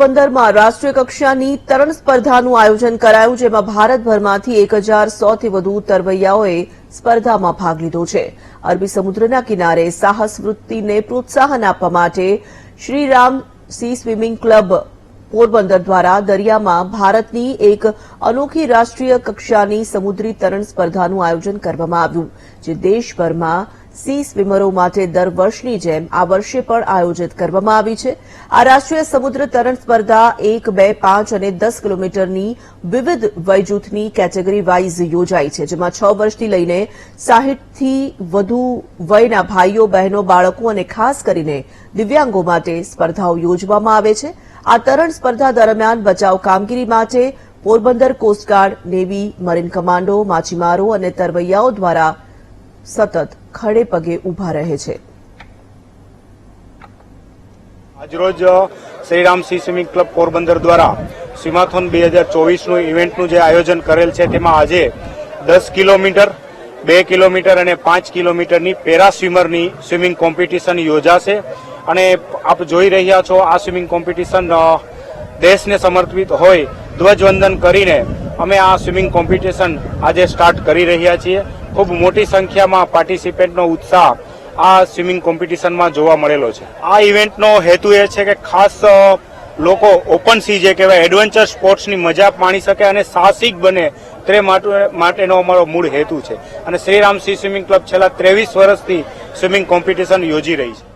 પોરબંદરમાં રાષ્ટ્રીય કક્ષાની તરણ સ્પર્ધાનું આયોજન કરાયું, જેમાં ભારતભરમાંથી 1100 થી વધુ તરવૈયાઓએ સ્પર્ધામાં ભાગ લીધો છે। અરબી સમુદ્રના કિનારે સાહસ વૃત્તિને પ્રોત્સાહન આપવા માટે Shriram C swimming club Porbandar દ્વારા દરિયામાં ભારતની એક અનોખી રાષ્ટ્રીય કક્ષાની સમુદ્રી તરણ સ્પર્ધાનું આયોજન કરવામાં આવ્યું, જે દેશભરમાં સી સ્વિમરો માટે દર વર્ષની જેમ આ વર્ષે પણ આયોજિત કરવામાં આવી છે। આ રાષ્ટ્રીય સમુદ્ર તરણ સ્પર્ધા 1, 2, 5 અને 10 કિલોમીટરની વિવિધ વયજૂથની કેટેગરી વાઇઝ યોજાઈ છે, જેમાં 6 વર્ષથી લઈને 60 થી વધુ વયના ભાઈઓ, બહેનો, બાળકો અને ખાસ કરીને દિવ્યાંગો માટે સ્પર્ધાઓ યોજવામાં આવે છે। આ તરણ સ્પર્ધા દરમિયાન બચાવ કામગીરી માટે Porbandar coast guard, navy, marine commando, માછીમારો અને તરવૈયાઓ દ્વારા સતત ખડે પગે ઉભા રહે છે। આજરોજ Shriram C swimming club Porbandar દ્વારા સ્વિમાથોન 2024નું ઇવેન્ટનું જે આયોજન કરેલ છે, તેમાં આજે 10 કિલોમીટર, 2 કિલોમીટર અને 5 કિલોમીટરની પેરા સ્વિમરની સ્વિમિંગ કોમ્પિટિશન યોજાશે। અને આપ જોઈ રહ્યા છો, આ સ્વિમિંગ કોમ્પિટિશન દેશને સમર્પિત હોય ધ્વજવંદન કરીને અમે આ સ્વિમિંગ કોમ્પિટિશન આજે સ્ટાર્ટ કરી રહ્યા છીએ। ખૂબ મોટી સંખ્યામાં પાર્ટિસિપેન્ટનો ઉત્સાહ આ સ્વિમિંગ કોમ્પિટિશનમાં જોવા મળેલો છે। આ ઇવેન્ટનો હેતુ એ છે કે ખાસ લોકો ઓપન સી જે કહેવાય એડવેન્ચર સ્પોર્ટ્સની મજા માણી શકે અને સાહસિક બને તે માટેનો અમારો મૂળ હેતુ છે। અને શ્રીરામ સી સ્વિમિંગ ક્લબ છેલ્લા 23 વર્ષથી સ્વિમિંગ કોમ્પિટિશન યોજી રહી છે।